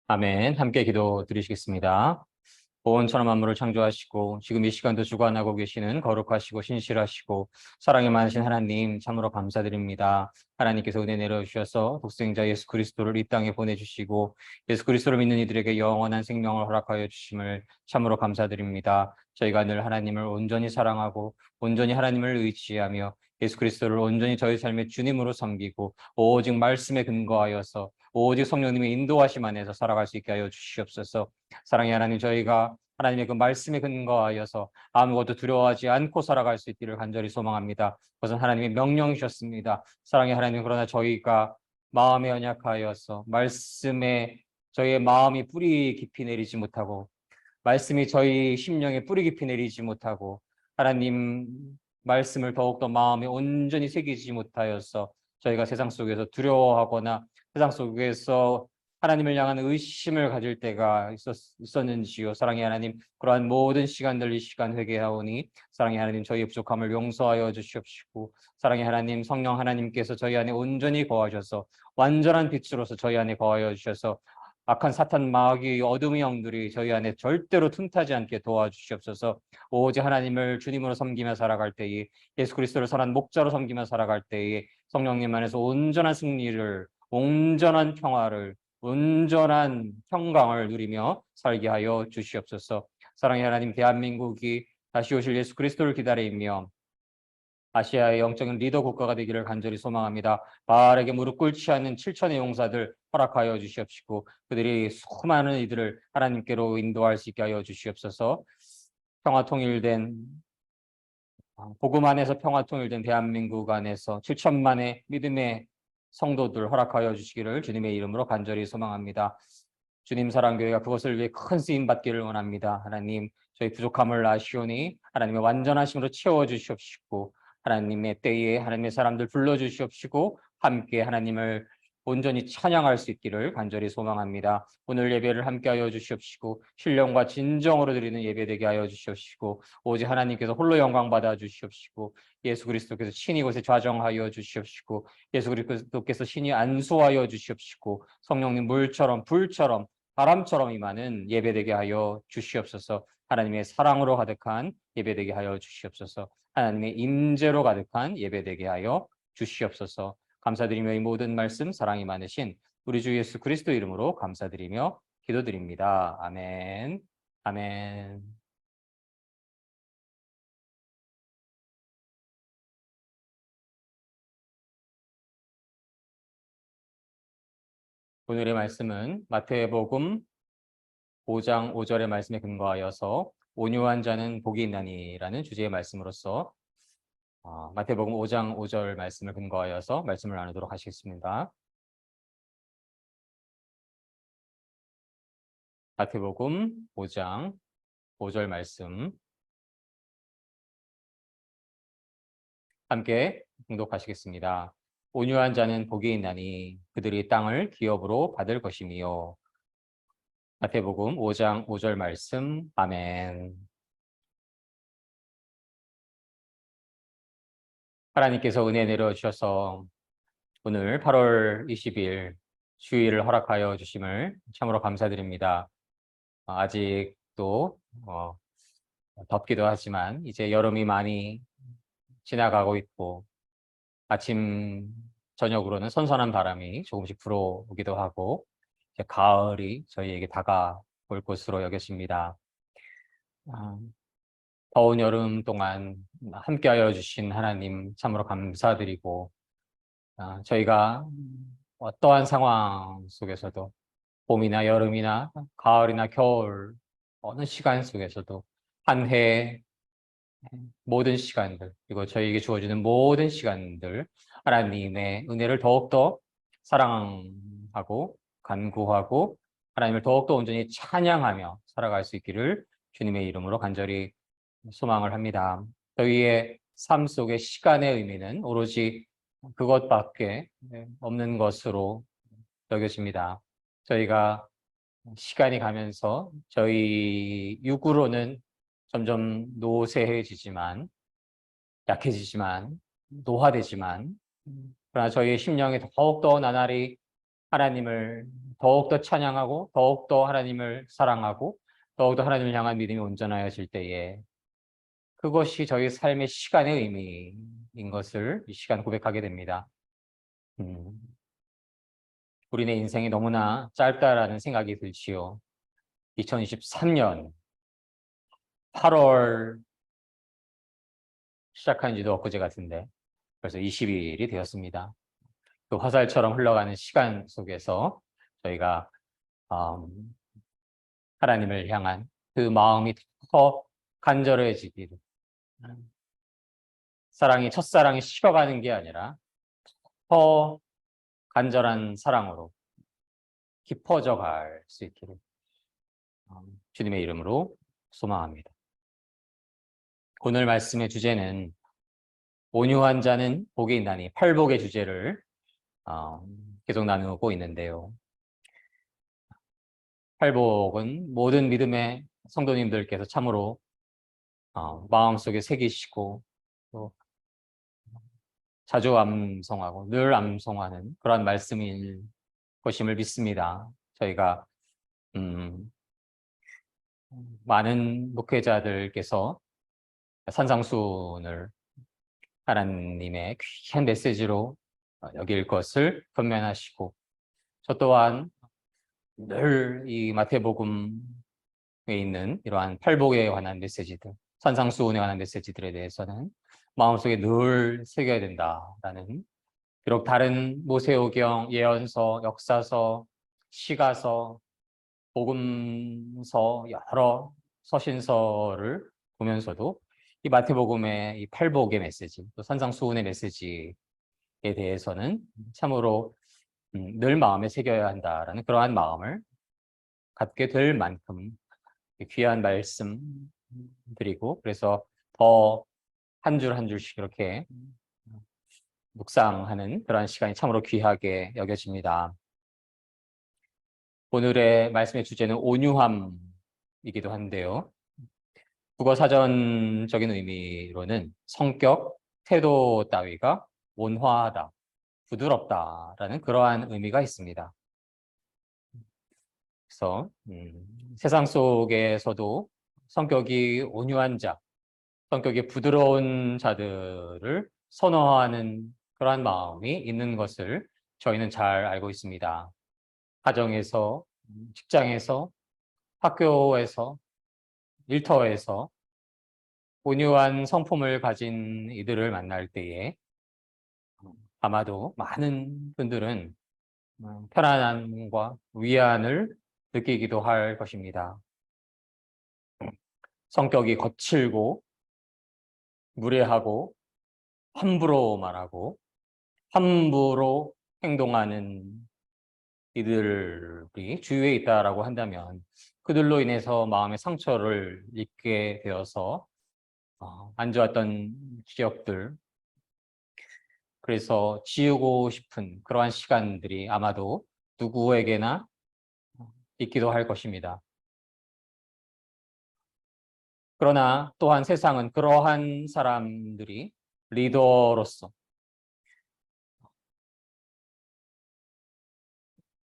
아멘. 함께 기도 드리시겠습니다. 온 천하 만물을 창조하시고 지금 이 시간도 주관하고 계시는 거룩하시고 신실하시고 사랑이 많으신 하나님 참으로 감사드립니다. 하나님께서 은혜 내려주셔서 독생자 예수 그리스도를 이 땅에 보내주시고 예수 그리스도를 믿는 이들에게 영원한 생명을 허락하여 주심을 참으로 감사드립니다. 저희가 늘 하나님을 온전히 사랑하고 온전히 하나님을 의지하며 예수 그리스도를 온전히 저희 삶의 주님으로 섬기고 오직 말씀에 근거하여서 오직 성령님의 인도하심 안에서 살아갈 수 있게 하여 주시옵소서. 사랑의 하나님, 저희가 하나님의 그 말씀에 근거하여서 아무것도 두려워하지 않고 살아갈 수 있기를 간절히 소망합니다. 그것은 하나님의 명령이셨습니다. 사랑의 하나님, 그러나 저희가 마음에 연약하여서 말씀에 저희의 마음이 뿌리 깊이 내리지 못하고 말씀이 저희 심령에 뿌리 깊이 내리지 못하고 하나님 말씀을 더욱더 마음에 온전히 새기지 못하여서 저희가 세상 속에서 두려워하거나 세상 속에서 하나님을 향한 의심을 가질 때가 있었는지요. 사랑의 하나님, 그러한 모든 시간들 이 시간 회개하오니 사랑의 하나님, 저희의 부족함을 용서하여 주시옵시고 사랑의 하나님, 성령 하나님께서 저희 안에 온전히 거하셔서 완전한 빛으로서 저희 안에 거하여 주셔서 악한 사탄 마귀 어둠의 영들이 저희 안에 절대로 틈타지 않게 도와주시옵소서. 오직 하나님을 주님으로 섬기며 살아갈 때에 예수 그리스도를 선한 목자로 섬기며 살아갈 때에 성령님 안에서 온전한 승리를 온전한 평화를 온전한 평강을 누리며 살게 하여 주시옵소서. 사랑의 하나님, 대한민국이 다시 오실 예수 그리스도를 기다리며 아시아의 영적인 리더 국가가 되기를 간절히 소망합니다. 바알에게 무릎 꿇지 않는 7천의 용사들 허락하여 주시옵시고 그들이 수많은 이들을 하나님께로 인도할 수 있게 하여 주시옵소서. 평화 통일된 복음 안에서 평화 통일된 대한민국 안에서 7천만의 믿음의 성도들 허락하여 주시기를 주님의 이름으로 간절히 소망합니다. 주님 사랑교회가 그것을 위해 큰 쓰임 받기를 원합니다. 하나님, 저희 부족함을 아시오니 하나님의 완전하심으로 채워 주시옵시고 하나님의 때에 하나님의 사람들 불러 주시옵시고 함께 하나님을 온전히 찬양할 수 있기를 간절히 소망합니다. 오늘 예배를 함께하여 주시옵시고 신령과 진정으로 드리는 예배 되게 하여 주시옵시고 오직 하나님께서 홀로 영광 받아 주시옵시고 예수 그리스도께서 친히 이곳에 좌정하여 주시옵시고 예수 그리스도께서 친히 안수하여 주시옵시고 성령님 물처럼 불처럼 바람처럼 임하는 예배되게 하여 주시옵소서. 하나님의 사랑으로 가득한 예배되게 하여 주시옵소서. 하나님의 임재로 가득한 예배되게 하여 주시옵소서. 감사드리며 이 모든 말씀 사랑이 많으신 우리 주 예수 그리스도 이름으로 감사드리며 기도드립니다. 아멘. 아멘. 오늘의 말씀은 마태복음 5장 5절의 말씀에 근거하여서 온유한 자는 복이 있나니라는 주제의 말씀으로서 마태복음 5장 5절 말씀을 근거하여서 말씀을 나누도록 하시겠습니다. 마태복음 5장 5절 말씀 함께 봉독하시겠습니다. 온유한 자는 복이 있나니 그들이 땅을 기업으로 받을 것이며 마태복음 5장 5절 말씀 아멘. 하나님께서 은혜 내려주셔서 오늘 8월 20일 주일을 허락하여 주심을 참으로 감사드립니다. 아직도 덥기도 하지만 이제 여름이 많이 지나가고 있고 아침 저녁으로는 선선한 바람이 조금씩 불어오기도 하고 이제 가을이 저희에게 다가올 것으로 여겨집니다. 아, 더운 여름 동안 함께하여 주신 하나님 참으로 감사드리고 저희가 어떠한 상황 속에서도 봄이나 여름이나 가을이나 겨울 어느 시간 속에서도 한 해 모든 시간들 그리고 저희에게 주어지는 모든 시간들 하나님의 은혜를 더욱더 사랑하고 간구하고 하나님을 더욱더 온전히 찬양하며 살아갈 수 있기를 주님의 이름으로 간절히 소망을 합니다. 저희의 삶 속의 시간의 의미는 오로지 그것밖에 없는 것으로 여겨집니다. 저희가 시간이 가면서 저희 육으로는 점점 노쇠해지지만 약해지지만 노화되지만 그러나 저희의 심령이 더욱더 나날이 하나님을 더욱더 찬양하고 더욱더 하나님을 사랑하고 더욱더 하나님을 향한 믿음이 온전하여질 때에 그것이 저희 삶의 시간의 의미인 것을 이 시간 고백하게 됩니다. 우리네 인생이 너무나 짧다라는 생각이 들지요. 2023년 8월 시작한 지도 엊그제 같은데 벌써 20일이 되었습니다. 그 화살처럼 흘러가는 시간 속에서 저희가 하나님을 향한 그 마음이 더 간절해지기를, 첫사랑이 식어가는 게 아니라 더 간절한 사랑으로 깊어져 갈 수 있기를 주님의 이름으로 소망합니다. 오늘 말씀의 주제는 온유한 자는 복이 있나니, 팔복의 주제를 계속 나누고 있는데요. 팔복은 모든 믿음의 성도님들께서 참으로 마음속에 새기시고 또 자주 암송하고 늘 암송하는 그런 말씀인 것임을 믿습니다. 저희가 많은 목회자들께서 산상수훈을 하나님의 귀한 메시지로 여길 것을 권면하시고, 저 또한 늘 이 마태복음에 있는 이러한 팔복에 관한 메시지들, 산상수훈에 관한 메시지들에 대해서는 마음속에 늘 새겨야 된다라는, 비록 다른 모세오경, 예언서, 역사서, 시가서, 복음서, 여러 서신서를 보면서도 이 마태복음의 이 팔복의 메시지, 또 산상수훈의 메시지에 대해서는 참으로 늘 마음에 새겨야 한다라는 그러한 마음을 갖게 될 만큼 귀한 말씀 드리고, 그래서 더 한 줄 한 줄씩 이렇게 묵상하는 그러한 시간이 참으로 귀하게 여겨집니다. 오늘의 말씀의 주제는 온유함이기도 한데요. 국어 사전적인 의미로는 성격, 태도 따위가 온화하다, 부드럽다라는 그러한 의미가 있습니다. 그래서 세상 속에서도 성격이 온유한 자, 성격이 부드러운 자들을 선호하는 그러한 마음이 있는 것을 저희는 잘 알고 있습니다. 가정에서, 직장에서, 학교에서, 일터에서 온유한 성품을 가진 이들을 만날 때에 아마도 많은 분들은 편안함과 위안을 느끼기도 할 것입니다. 성격이 거칠고 무례하고 함부로 말하고 함부로 행동하는 이들이 주위에 있다라고 한다면, 그들로 인해서 마음의 상처를 입게 되어서 안 좋았던 기억들, 그래서 지우고 싶은 그러한 시간들이 아마도 누구에게나 있기도 할 것입니다. 그러나 또한 세상은 그러한 사람들이 리더로서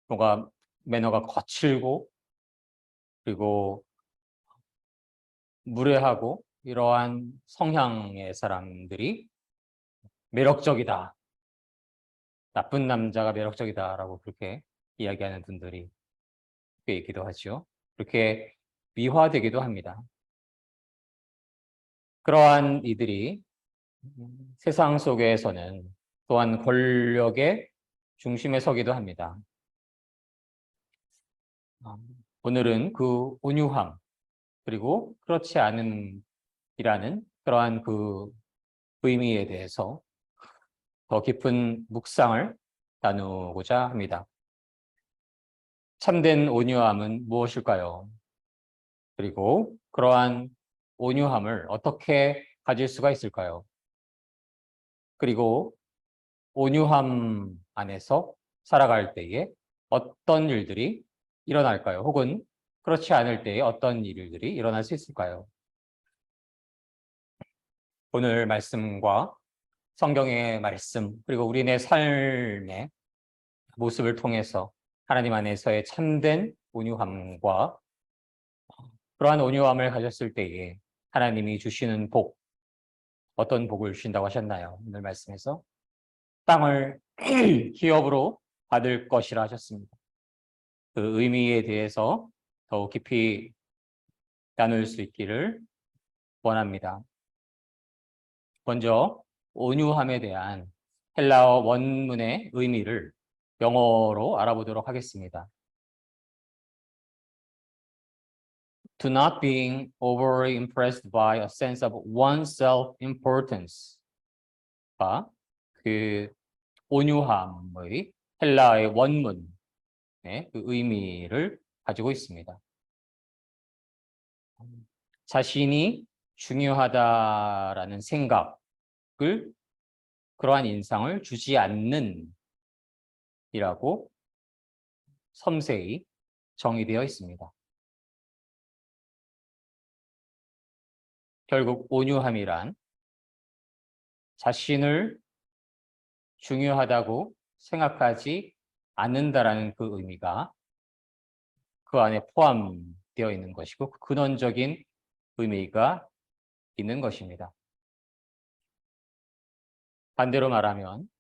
뭔가 매너가 거칠고 그리고 무례하고 이러한 성향의 사람들이 매력적이다, 나쁜 남자가 매력적이다라고 그렇게 이야기하는 분들이 꽤 있기도 하죠. 그렇게 미화되기도 합니다. 그러한 이들이 세상 속에서는 또한 권력의 중심에 서기도 합니다. 오늘은 그 온유함, 그리고 그렇지 않음이라는 그러한 그 의미에 대해서 더 깊은 묵상을 나누고자 합니다. 참된 온유함은 무엇일까요? 그리고 그러한 온유함을 어떻게 가질 수가 있을까요? 그리고 온유함 안에서 살아갈 때에 어떤 일들이 일어날까요? 혹은 그렇지 않을 때에 어떤 일들이 일어날 수 있을까요? 오늘 말씀과 성경의 말씀, 그리고 우리네 삶에 모습을 통해서 하나님 안에서의 참된 온유함과 그러한 온유함을 가졌을 때에 하나님이 주시는 복, 어떤 복을 주신다고 하셨나요? 오늘 말씀에서 땅을 기업으로 받을 것이라 하셨습니다. 그 의미에 대해서 더욱 깊이 나눌 수 있기를 원합니다. 먼저 온유함에 대한 헬라어 원문의 의미를 영어로 알아보도록 하겠습니다. To not being overly impressed by a sense of one's self-importance가 그 온유함의 헬라어의 원문의 그 의미를 가지고 있습니다. 자신이 중요하다라는 생각을 그러한 인상을 주지 않는 이라고 섬세히 정의되어 있습니다. 결국 온유함이란 자신을 중요하다고 생각하지 않는다라는 그 의미가 그 안에 포함되어 있는 것이고 근원적인 의미가 있는 것입니다. 반대로 말하면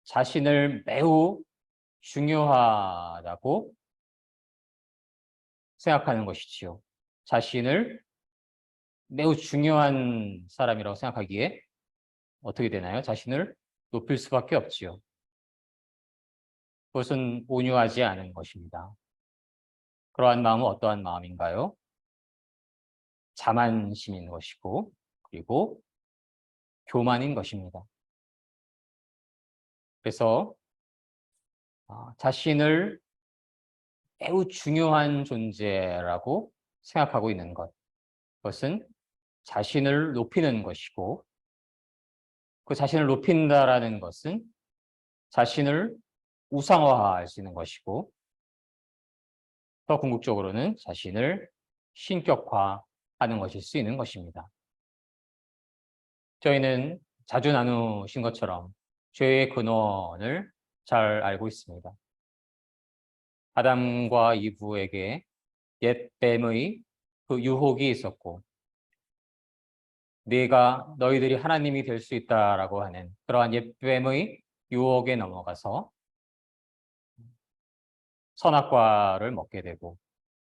자신을 매우 중요하다고 생각하는 것이지요. 자신을 매우 중요한 사람이라고 생각하기에 어떻게 되나요? 자신을 높일 수밖에 없지요. 그것은 온유하지 않은 것입니다. 그러한 마음은 어떠한 마음인가요? 자만심인 것이고 그리고 교만인 것입니다. 그래서 자신을 매우 중요한 존재라고 생각하고 있는 것, 그것은 자신을 높이는 것이고 그 자신을 높인다라는 것은 자신을 우상화할 수 있는 것이고 더 궁극적으로는 자신을 신격화하는 것일 수 있는 것입니다. 저희는 자주 나누신 것처럼 죄의 근원을 잘 알고 있습니다. 아담과 이브에게 옛 뱀의 그 유혹이 있었고 네가 너희들이 하나님이 될 수 있다라고 하는 그러한 옛 뱀의 유혹에 넘어가서 선악과를 먹게 되고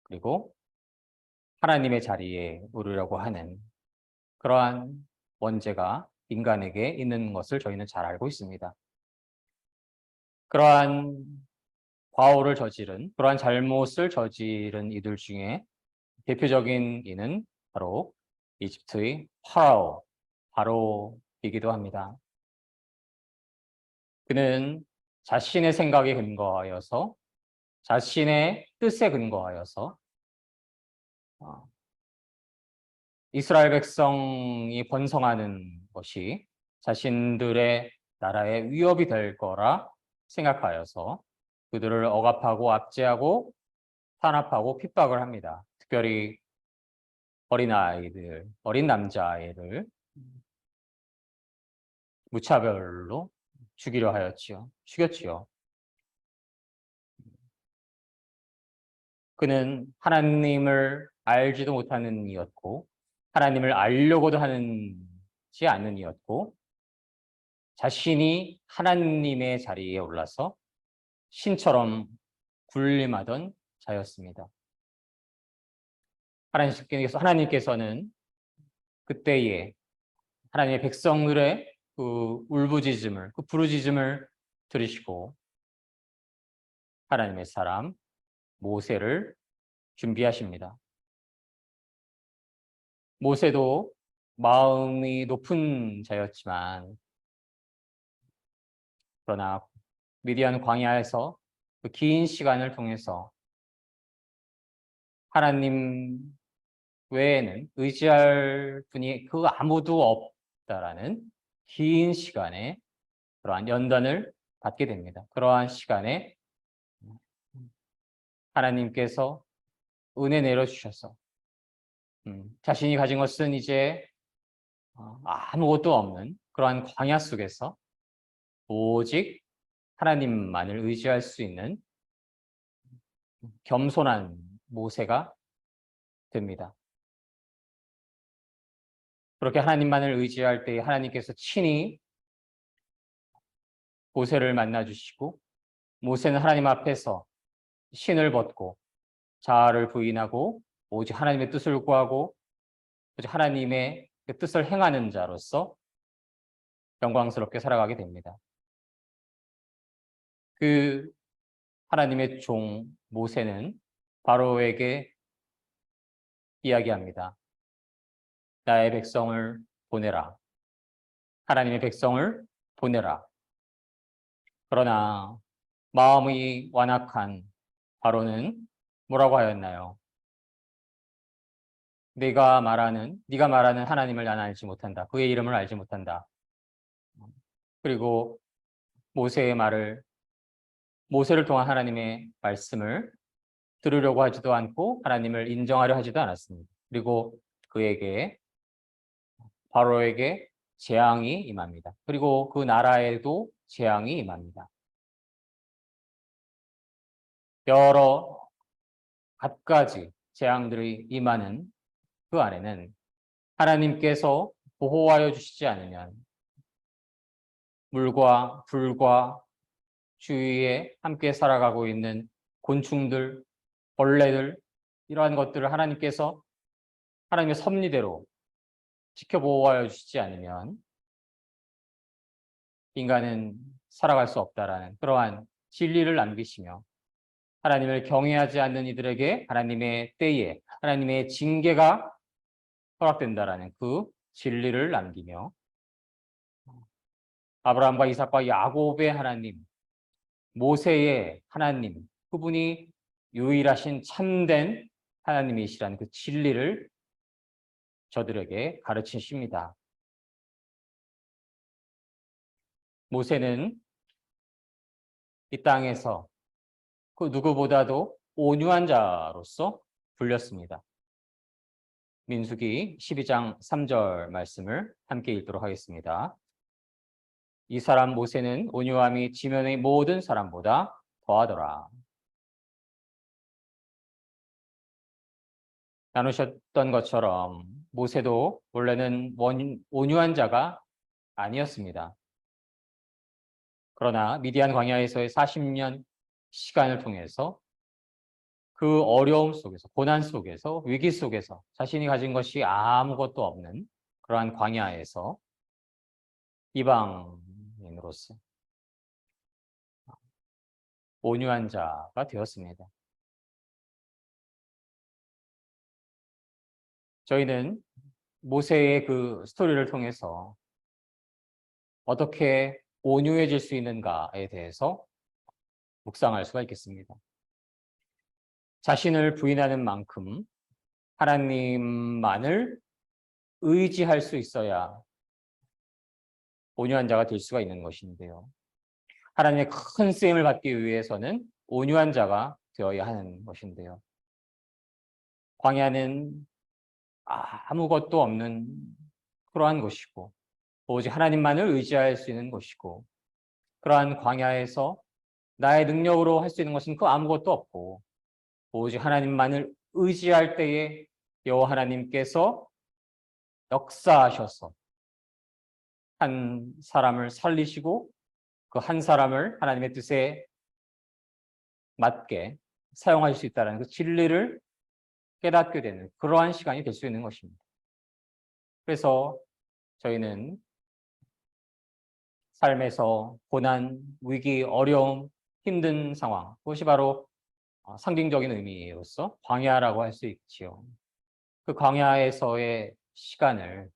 그리고 하나님의 자리에 오르려고 하는 그러한 원죄가 인간에게 있는 것을 저희는 잘 알고 있습니다. 그러한 과오를 저지른, 그러한 잘못을 저지른 이들 중에 대표적인 이는 바로 이집트의 바로이기도 합니다. 그는 자신의 생각에 근거하여서 자신의 뜻에 근거하여서 이스라엘 백성이 번성하는 것이 자신들의 나라의 위협이 될 거라 생각하여서 그들을 억압하고 압제하고 탄압하고 핍박을 합니다. 특별히 어린아이들, 어린 남자아이를 무차별로 죽이려 하였지요. 죽였지요. 그는 하나님을 알지도 못하는 이였고 하나님을 알려고도 하지 않는 이였고 자신이 하나님의 자리에 올라서 신처럼 군림하던 자였습니다. 하나님께서는 그때에 하나님의 백성들의 그 울부짖음을, 그 부르짖음을 들으시고 하나님의 사람 모세를 준비하십니다. 모세도 마음이 높은 자였지만 그러나 미디안 광야에서 그 긴 시간을 통해서 하나님 외에는 의지할 분이 그 아무도 없다라는 긴 시간에 그러한 연단을 받게 됩니다. 그러한 시간에 하나님께서 은혜 내려주셔서 자신이 가진 것은 이제 아무것도 없는 그러한 광야 속에서 오직 하나님만을 의지할 수 있는 겸손한 모세가 됩니다. 그렇게 하나님만을 의지할 때 하나님께서 친히 모세를 만나 주시고, 모세는 하나님 앞에서 신을 벗고 자아를 부인하고 오직 하나님의 뜻을 구하고 오직 하나님의 그 뜻을 행하는 자로서 영광스럽게 살아가게 됩니다. 그 하나님의 종 모세는 바로에게 이야기합니다. 나의 백성을 보내라. 하나님의 백성을 보내라. 그러나 마음이 완악한 바로는 뭐라고 하였나요? 네가 말하는 하나님을 나는 알지 못한다. 그의 이름을 알지 못한다. 그리고 모세를 통한 하나님의 말씀을 들으려고 하지도 않고 하나님을 인정하려 하지도 않았습니다. 그리고 바로에게 재앙이 임합니다. 그리고 그 나라에도 재앙이 임합니다. 여러 갖가지 재앙들이 임하는 그 안에는 하나님께서 보호하여 주시지 않으면 물과 불과 주위에 함께 살아가고 있는 곤충들, 벌레들, 이러한 것들을 하나님께서 하나님의 섭리대로 지켜보호하여 주시지 않으면 인간은 살아갈 수 없다라는 그러한 진리를 남기시며, 하나님을 경외하지 않는 이들에게 하나님의 때에 하나님의 징계가 허락된다라는 그 진리를 남기며, 아브라함과 이삭과 야곱의 하나님, 모세의 하나님, 그분이 유일하신 참된 하나님이시라는 그 진리를 저들에게 가르치십니다. 모세는 이 땅에서 그 누구보다도 온유한 자로서 불렸습니다. 민수기 12장 3절 말씀을 함께 읽도록 하겠습니다. 이 사람 모세는 온유함이 지면의 모든 사람보다 더하더라. 나누셨던 것처럼 모세도 원래는 온유한 자가 아니었습니다. 그러나 미디안 광야에서의 40년 시간을 통해서 그 어려움 속에서, 고난 속에서, 위기 속에서 자신이 가진 것이 아무것도 없는 그러한 광야에서 이방인으로서 온유한 자가 되었습니다. 저희는 모세의 그 스토리를 통해서 어떻게 온유해질 수 있는가에 대해서 묵상할 수가 있겠습니다. 자신을 부인하는 만큼 하나님만을 의지할 수 있어야 온유한 자가 될 수가 있는 것인데요. 하나님의 큰 쓰임을 받기 위해서는 온유한 자가 되어야 하는 것인데요. 광야는 아무것도 없는 그러한 곳이고 오직 하나님만을 의지할 수 있는 곳이고, 그러한 광야에서 나의 능력으로 할 수 있는 것은 그 아무것도 없고 오직 하나님만을 의지할 때에 여호와 하나님께서 역사하셔서 한 사람을 살리시고 그 한 사람을 하나님의 뜻에 맞게 사용할 수 있다는 그 진리를 깨닫게 되는 그러한 시간이 될 수 있는 것입니다. 그래서 저희는 삶에서 고난, 위기, 어려움, 힘든 상황, 그것이 바로 상징적인 의미로서 광야라고 할 수 있지요. 그 광야에서의 시간을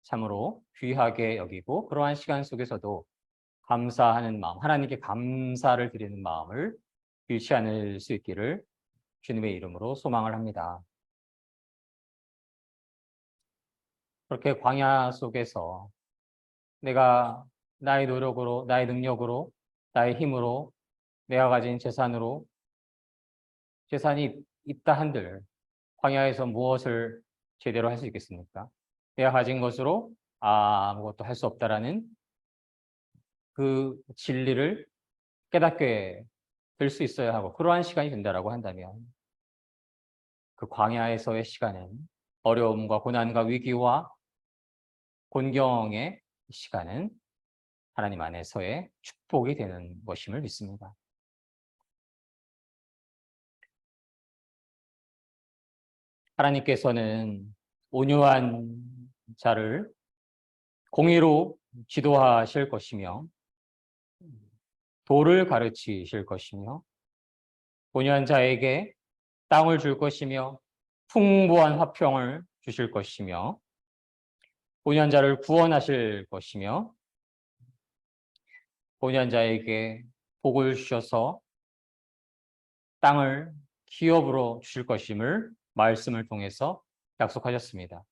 참으로 귀하게 여기고 그러한 시간 속에서도 감사하는 마음, 하나님께 감사를 드리는 마음을 잃지 않을 수 있기를 주님의 이름으로 소망을 합니다. 그렇게 광야 속에서 내가 나의 노력으로, 나의 능력으로, 나의 힘으로, 내가 가진 재산이 있다 한들 광야에서 무엇을 제대로 할 수 있겠습니까? 내가 가진 것으로 아무것도 할 수 없다라는 그 진리를 깨닫게 될 수 있어야 하고 그러한 시간이 된다라고 한다면 그 광야에서의 시간은 어려움과 고난과 위기와 곤경의 시간은 하나님 안에서의 축복이 되는 것임을 믿습니다. 하나님께서는 온유한 자를 공의로 지도하실 것이며 도를 가르치실 것이며 온유한 자에게 땅을 줄 것이며 풍부한 화평을 주실 것이며 온유한 자를 구원하실 것이며 온유한 자에게 복을 주셔서 땅을 기업으로 주실 것임을 말씀을 통해서 약속하셨습니다.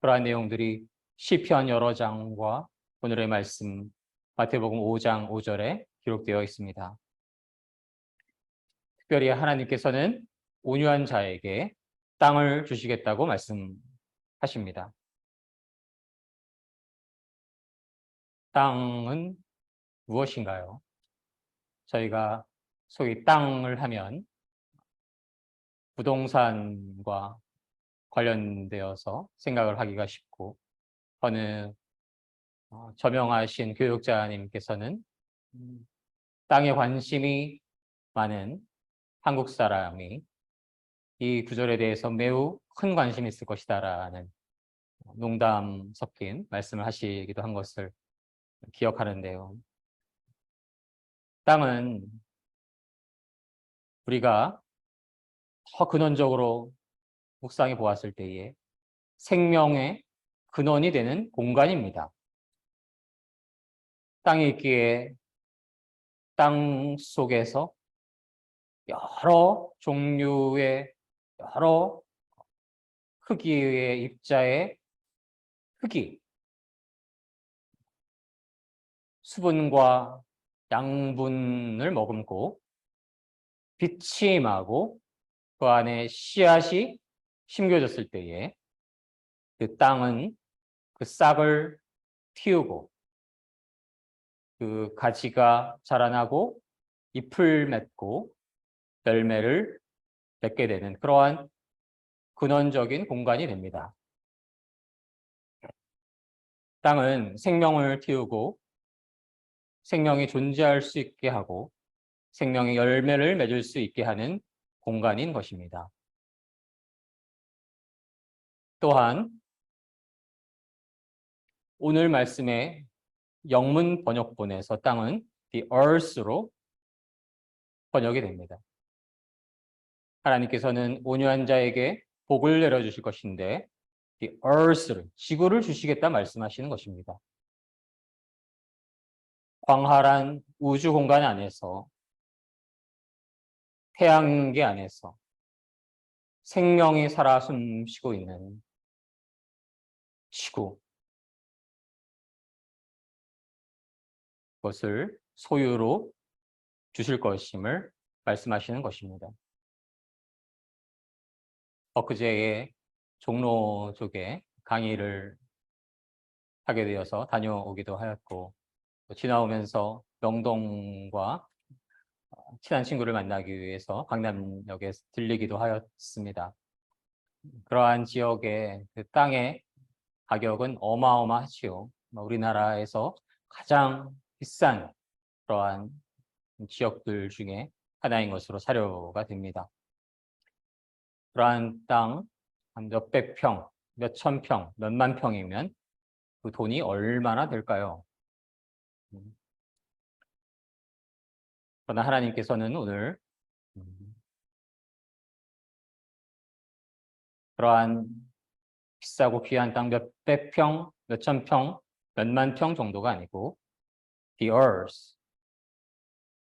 그러한 내용들이 시편 여러 장과 오늘의 말씀 마태복음 5장 5절에 기록되어 있습니다. 특별히 하나님께서는 온유한 자에게 땅을 주시겠다고 말씀하십니다. 땅은 무엇인가요? 저희가 소위 땅을 하면 부동산과 관련되어서 생각을 하기가 쉽고 어느 저명하신 교육자님께서는 땅에 관심이 많은 한국 사람이 이 구절에 대해서 매우 큰 관심이 있을 것이다라는 농담 섞인 말씀을 하시기도 한 것을 기억하는데요. 땅은 우리가 더 근원적으로 묵상해 보았을 때에 생명의 근원이 되는 공간입니다. 땅이 있기에 땅 속에서 여러 종류의 여러 크기의 입자의 흙이 수분과 양분을 머금고 빛이 임하고 그 안에 씨앗이 심겨졌을 때에 그 땅은 그 싹을 틔우고 그 가지가 자라나고 잎을 맺고 열매를 맺게 되는 그러한 근원적인 공간이 됩니다. 땅은 생명을 틔우고 생명이 존재할 수 있게 하고 생명의 열매를 맺을 수 있게 하는 공간인 것입니다. 또한 오늘 말씀의 영문 번역본에서 땅은 the earth로 번역이 됩니다. 하나님께서는 온유한 자에게 복을 내려주실 것인데 the earth를, 지구를 주시겠다 말씀하시는 것입니다. 광활한 우주 공간 안에서 태양계 안에서 생명이 살아 숨쉬고 있는 지구, 그것을 소유로 주실 것임을 말씀하시는 것입니다. 엊그제에 종로 쪽에 강의를 하게 되어서 다녀오기도 하였고 지나오면서 명동과 친한 친구를 만나기 위해서 강남역에 들리기도 하였습니다. 그러한 지역의 그 땅의 가격은 어마어마하지요. 우리나라에서 가장 비싼 그러한 지역들 중에 하나인 것으로 사료가 됩니다. 그러한 땅 한 몇백 평, 몇천 평, 몇만 평이면 그 돈이 얼마나 될까요? 그러나 하나님께서는 오늘 그러한 비싸고 귀한 땅 몇백 평, 몇천 평, 몇만 평 정도가 아니고 the earth,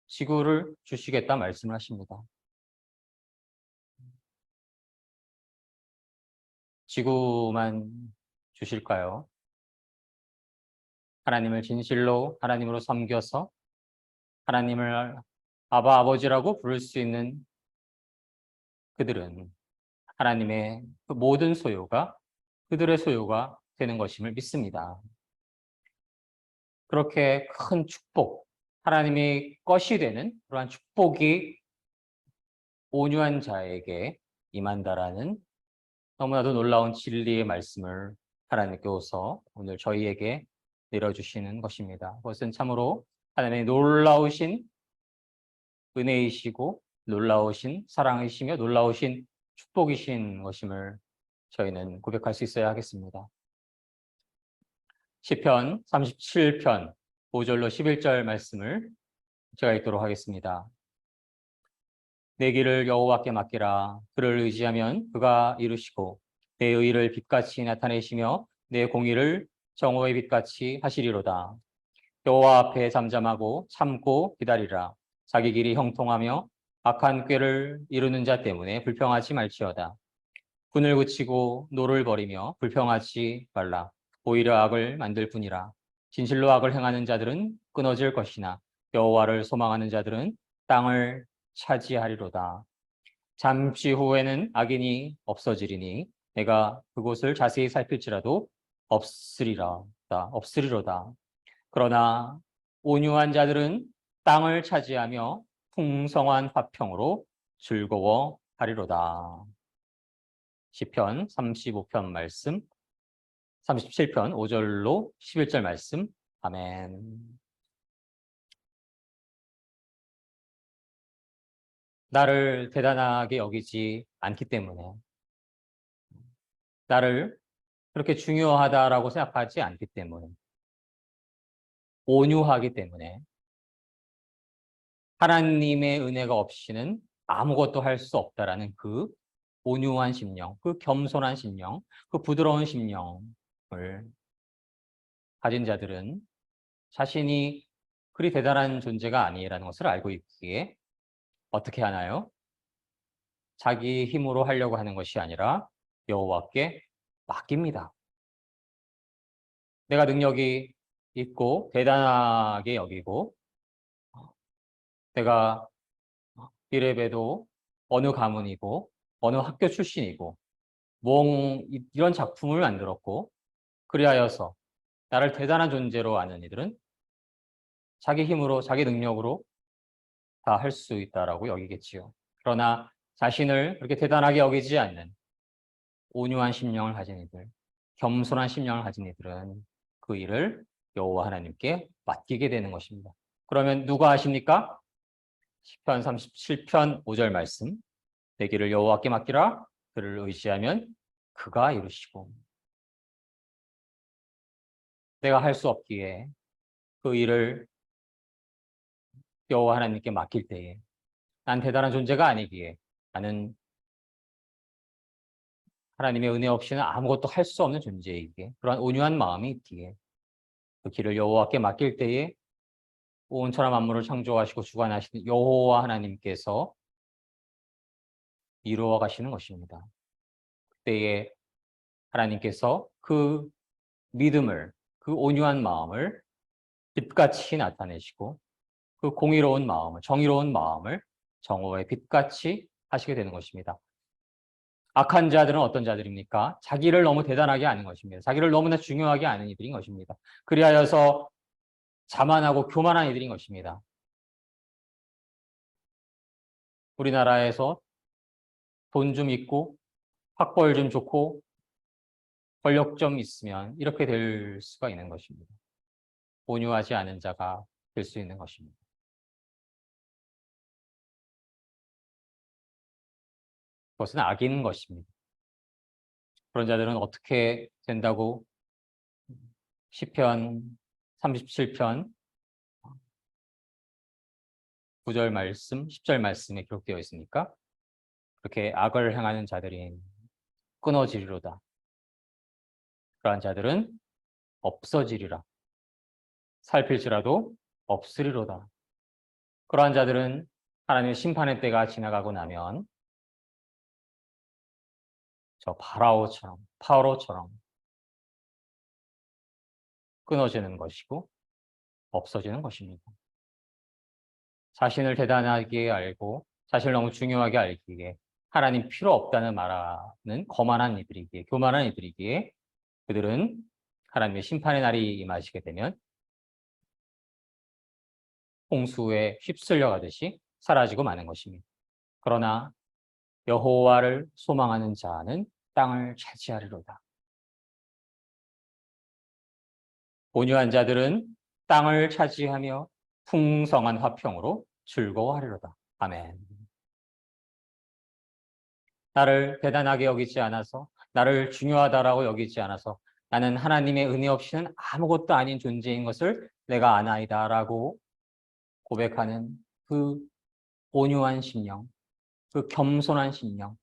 지구를 주시겠다 말씀을 하십니다. 지구만 주실까요? 하나님을 진실로 하나님으로 섬겨서 하나님을 아바 아버지라고 부를 수 있는 그들은 하나님의 그 모든 소유가 그들의 소유가 되는 것임을 믿습니다. 그렇게 큰 축복, 하나님의 것이 되는 그러한 축복이 온유한 자에게 임한다라는 너무나도 놀라운 진리의 말씀을 하나님께서 오늘 저희에게 내려주시는 것입니다. 그것은 참으로 하나님의 놀라우신 은혜이시고 놀라우신 사랑이시며 놀라우신 축복이신 것임을 저희는 고백할 수 있어야 하겠습니다. 시편 37편 5절로 11절 말씀을 제가 읽도록 하겠습니다. 내 길을 여호와께 맡기라. 그를 의지하면 그가 이루시고 내 의를 빛같이 나타내시며 내 공의를 정오의 빛같이 하시리로다. 여호와 앞에 잠잠하고 참고 기다리라. 자기 길이 형통하며 악한 꾀를 이루는 자 때문에 불평하지 말지어다. 분을 그치고 노를 버리며 불평하지 말라. 오히려 악을 만들 뿐이라. 진실로 악을 행하는 자들은 끊어질 것이나 여호와를 소망하는 자들은 땅을 차지하리로다. 잠시 후에는 악인이 없어지리니 내가 그곳을 자세히 살필지라도 없으리로다. 그러나 온유한 자들은 땅을 차지하며 풍성한 화평으로 즐거워하리로다. 시편 35편 말씀, 37편 5절로 11절 말씀. 아멘. 나를 대단하게 여기지 않기 때문에, 나를 그렇게 중요하다라고 생각하지 않기 때문에, 온유하기 때문에, 하나님의 은혜가 없이는 아무것도 할 수 없다라는 그 온유한 심령, 그 겸손한 심령, 그 부드러운 심령을 가진 자들은 자신이 그리 대단한 존재가 아니라는 것을 알고 있기에 어떻게 하나요? 자기 힘으로 하려고 하는 것이 아니라 여호와께 맡깁니다. 내가 능력이 있고 대단하게 여기고 내가 이래봬도 어느 가문이고 어느 학교 출신이고 이런 작품을 만들었고 그리하여서 나를 대단한 존재로 아는 이들은 자기 힘으로 자기 능력으로 다 할 수 있다라고 여기겠지요. 그러나 자신을 그렇게 대단하게 여기지 않는 온유한 심령을 가진 이들, 겸손한 심령을 가진 이들은 그 일을 여호와 하나님께 맡기게 되는 것입니다. 그러면 누가 하십니까? 시편 37편 5절 말씀. 내 길을 여호와께 맡기라. 그를 의지하면 그가 이루시고. 내가 할 수 없기에 그 일을 여호와 하나님께 맡길 때에 난 대단한 존재가 아니기에 나는 하나님의 은혜 없이는 아무것도 할 수 없는 존재이기에 그러한 온유한 마음이 있기에 그 길을 여호와께 맡길 때에 온 천하 만물을 창조하시고 주관하시는 여호와 하나님께서 이루어 가시는 것입니다. 그때에 하나님께서 그 믿음을, 그 온유한 마음을 빛같이 나타내시고 그 공의로운 마음을, 정의로운 마음을 정오의 빛같이 하시게 되는 것입니다. 악한 자들은 어떤 자들입니까? 자기를 너무 대단하게 아는 것입니다. 자기를 너무나 중요하게 아는 이들인 것입니다. 그리하여서 자만하고 교만한 이들인 것입니다. 우리나라에서 돈 좀 있고 학벌 좀 좋고 권력 좀 있으면 이렇게 될 수가 있는 것입니다. 온유하지 않은 자가 될 수 있는 것입니다. 그것은 악인 것입니다. 그런 자들은 어떻게 된다고 시편 37편 9절 말씀, 10절 말씀에 기록되어 있으니까 그렇게 악을 행하는 자들이 끊어지리로다. 그러한 자들은 없어지리라. 살필지라도 없으리로다. 그러한 자들은 하나님의 심판의 때가 지나가고 나면 저 파라오처럼 끊어지는 것이고 없어지는 것입니다. 자신을 대단하게 알고 자신을 너무 중요하게 알기에 하나님 필요 없다는 말하는 거만한 이들이기에 교만한 이들이기에 그들은 하나님의 심판의 날이 임하시게 되면 홍수에 휩쓸려 가듯이 사라지고 마는 것입니다. 그러나 여호와를 소망하는 자는 땅을 차지하리로다. 온유한 자들은 땅을 차지하며 풍성한 화평으로 즐거워하리로다. 아멘. 나를 대단하게 여기지 않아서, 나를 중요하다라고 여기지 않아서 나는 하나님의 은혜 없이는 아무것도 아닌 존재인 것을 내가 아나이다라고 고백하는 그 온유한 심령, 그 겸손한 심령,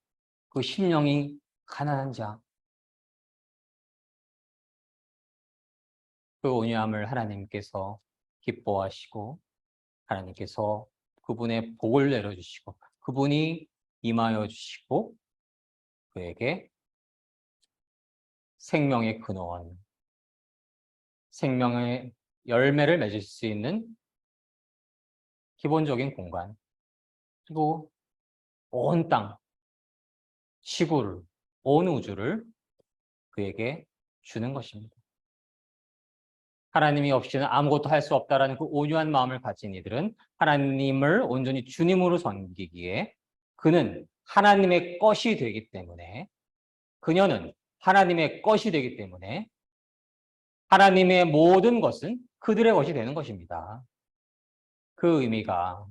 그 심령이 가난한 자, 그 온유함을 하나님께서 기뻐하시고 하나님께서 그분의 복을 내려주시고 그분이 임하여 주시고 그에게 생명의 근원, 생명의 열매를 맺을 수 있는 기본적인 공간, 그리고 온 땅, 지구를, 온 우주를 그에게 주는 것입니다. 하나님이 없이는 아무것도 할 수 없다라는 그 온유한 마음을 가진 이들은 하나님을 온전히 주님으로 섬기기에 그는 하나님의 것이 되기 때문에 그녀는 하나님의 것이 되기 때문에 하나님의 모든 것은 그들의 것이 되는 것입니다. 그 의미가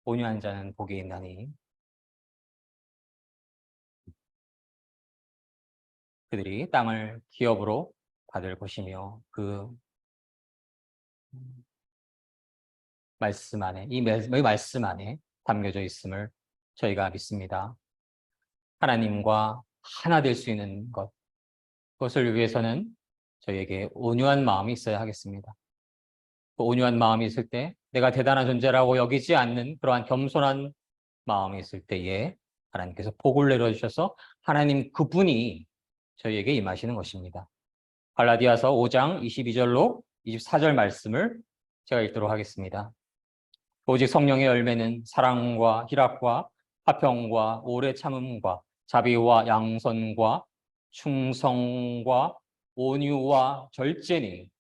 온유한 자는 복이 있나니 그들이 땅을 기업으로 받을 것이며 그 말씀 안에 이 말씀 안에 담겨져 있음을 저희가 믿습니다. 하나님과 하나 될 수 있는 것, 그것을 위해서는 저희에게 온유한 마음이 있어야 하겠습니다. 그 온유한 마음이 있을 때 내가 대단한 존재라고 여기지 않는 그러한 겸손한 마음이 있을 때에 하나님께서 복을 내려주셔서 하나님 그분이 저희에게 임하시는 것입니다. 갈라디아서 5장 22절로 24절 말씀을 제가 읽도록 하겠습니다. 오직 성령의 열매는 사랑과 희락과 화평과 오래 참음과 자비와 양선과 충성과 온유와 절제니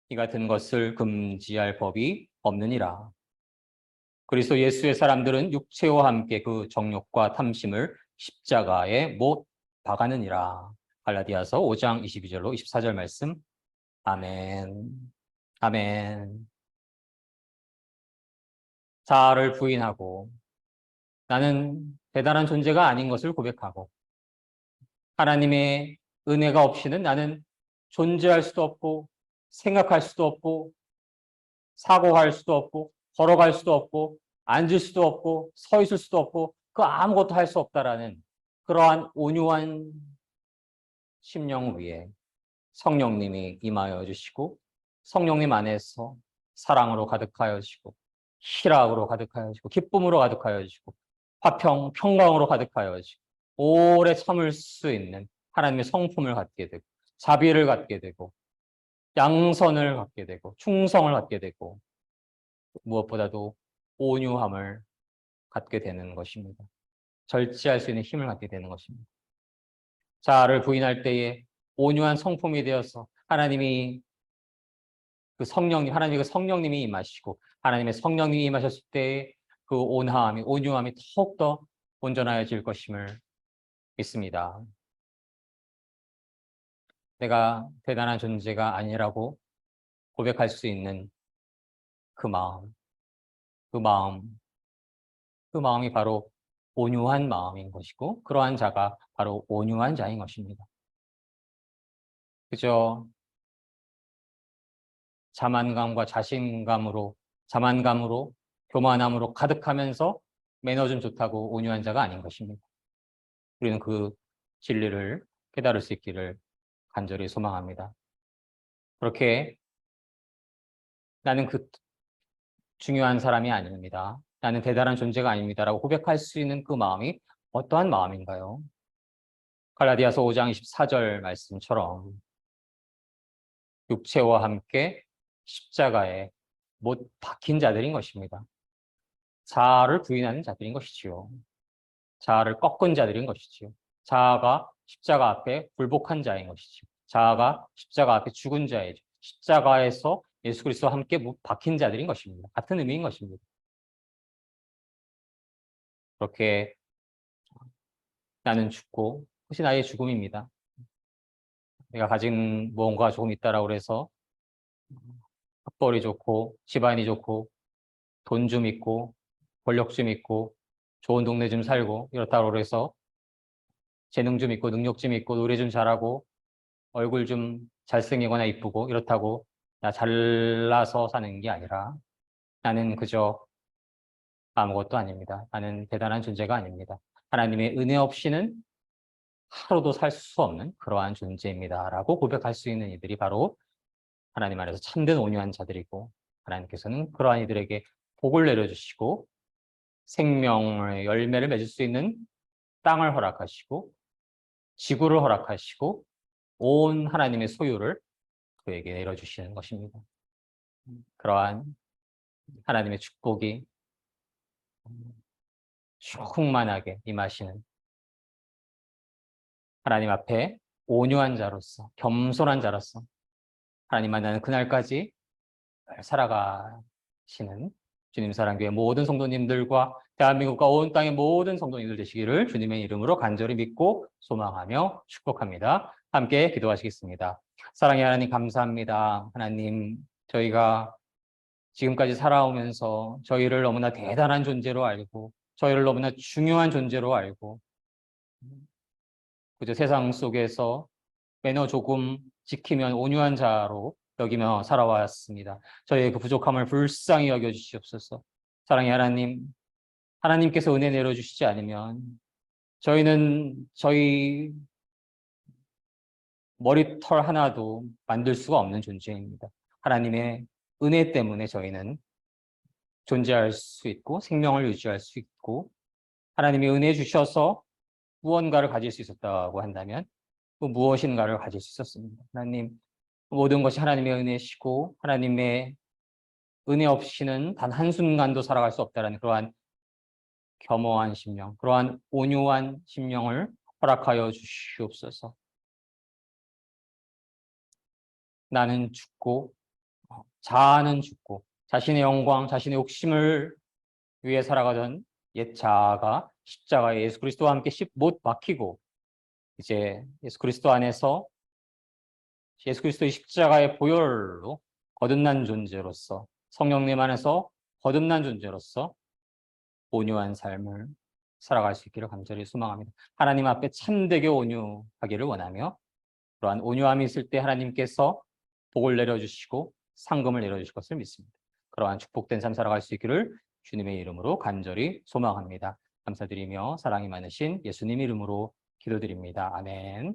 이 같은 것을 금지할 법이 없느니라. 그리스도 예수의 사람들은 육체와 함께 그 정욕과 탐심을 십자가에 못 박아느니라. 갈라디아서 5장 22절로 24절 말씀. 아멘. 아멘. 자아를 부인하고 나는 대단한 존재가 아닌 것을 고백하고 하나님의 은혜가 없이는 나는 존재할 수도 없고 생각할 수도 없고 사고할 수도 없고 걸어갈 수도 없고 앉을 수도 없고 서 있을 수도 없고 그 아무것도 할 수 없다라는 그러한 온유한 심령 위에 성령님이 임하여 주시고 성령님 안에서 사랑으로 가득하여 주시고 희락으로 가득하여 주시고 기쁨으로 가득하여 주시고 화평, 평강으로 가득하여 주시고 오래 참을 수 있는 하나님의 성품을 갖게 되고 자비를 갖게 되고 양선을 갖게 되고 충성을 갖게 되고 무엇보다도 온유함을 갖게 되는 것입니다. 절제할 수 있는 힘을 갖게 되는 것입니다. 자아를 부인할 때에 온유한 성품이 되어서 하나님이 하나님의 그 성령님이 임하시고 하나님의 성령님이 임하셨을 때에 그 온화함이, 온유함이 더욱더 온전하여질 것임을 믿습니다. 내가 대단한 존재가 아니라고 고백할 수 있는 그 마음, 그 마음, 그 마음이 바로 온유한 마음인 것이고 그러한 자가 바로 온유한 자인 것입니다. 그저 자만감으로 교만함으로 가득하면서 매너 좀 좋다고 온유한 자가 아닌 것입니다. 우리는 그 진리를 깨달을 수 있기를 간절히 소망합니다. 그렇게 나는 그 중요한 사람이 아닙니다. 나는 대단한 존재가 아닙니다라고 고백할 수 있는 그 마음이 어떠한 마음인가요? 갈라디아서 5장 24절 말씀처럼 육체와 함께 십자가에 못 박힌 자들인 것입니다. 자아를 부인하는 자들인 것이지요. 자아를 꺾은 자들인 것이지요. 자아가 십자가 앞에 굴복한 자인 것이지요. 자아가 십자가 앞에 죽은 자이죠. 십자가에서 예수 그리스도와 함께 박힌 자들인 것입니다. 같은 의미인 것입니다. 그렇게 나는 죽고 그것이 나의 죽음입니다. 내가 가진 무언가 조금 있다라고 해서 학벌이 좋고 집안이 좋고 돈 좀 있고 권력 좀 있고 좋은 동네 좀 살고 이렇다고 해서 재능 좀 있고 능력 좀 있고 노래 좀 잘하고 얼굴 좀 잘생기거나 이쁘고 이렇다고 나 잘나서 사는 게 아니라 나는 그저 아무것도 아닙니다. 나는 대단한 존재가 아닙니다. 하나님의 은혜 없이는 하루도 살 수 없는 그러한 존재입니다라고 고백할 수 있는 이들이 바로 하나님 안에서 참된 온유한 자들이고 하나님께서는 그러한 이들에게 복을 내려주시고 생명의 열매를 맺을 수 있는 땅을 허락하시고 지구를 허락하시고 온 하나님의 소유를 그에게 내려주시는 것입니다. 그러한 하나님의 축복이 충만하게 임하시는 하나님 앞에 온유한 자로서 겸손한 자로서 하나님 만나는 그날까지 살아가시는 주님 사랑교회 모든 성도님들과 대한민국과 온 땅의 모든 성도님들 되시기를 주님의 이름으로 간절히 믿고 소망하며 축복합니다. 함께 기도하시겠습니다. 사랑의 하나님 감사합니다. 하나님 저희가 지금까지 살아오면서 저희를 너무나 대단한 존재로 알고 저희를 너무나 중요한 존재로 알고 그저 세상 속에서 매너 조금 지키면 온유한 자로 여기며 살아왔습니다. 저희의 그 부족함을 불쌍히 여겨주시옵소서. 사랑의 하나님, 하나님께서 은혜 내려주시지 않으면 저희는 저희 머리털 하나도 만들 수가 없는 존재입니다. 하나님의 은혜 때문에 저희는 존재할 수 있고 생명을 유지할 수 있고 하나님이 은혜 주셔서 무언가를 가질 수 있었다고 한다면 또 무엇인가를 가질 수 있었습니다. 하나님, 모든 것이 하나님의 은혜시고 하나님의 은혜 없이는 단 한순간도 살아갈 수 없다는 그러한 겸허한 심령, 그러한 온유한 심령을 허락하여 주시옵소서. 나는 죽고 자아는 죽고 자신의 영광, 자신의 욕심을 위해 살아가던 옛 자아가 십자가에 예수 그리스도와 함께 못 박히고 이제 예수 그리스도 안에서 예수 그리스도의 십자가의 보혈로 거듭난 존재로서 성령님 안에서 거듭난 존재로서 온유한 삶을 살아갈 수 있기를 간절히 소망합니다. 하나님 앞에 참되게 온유하기를 원하며 그러한 온유함이 있을 때 하나님께서 복을 내려주시고 상금을 내려주실 것을 믿습니다. 그러한 축복된 삶 살아갈 수 있기를 주님의 이름으로 간절히 소망합니다. 감사드리며 사랑이 많으신 예수님 이름으로 기도드립니다. 아멘.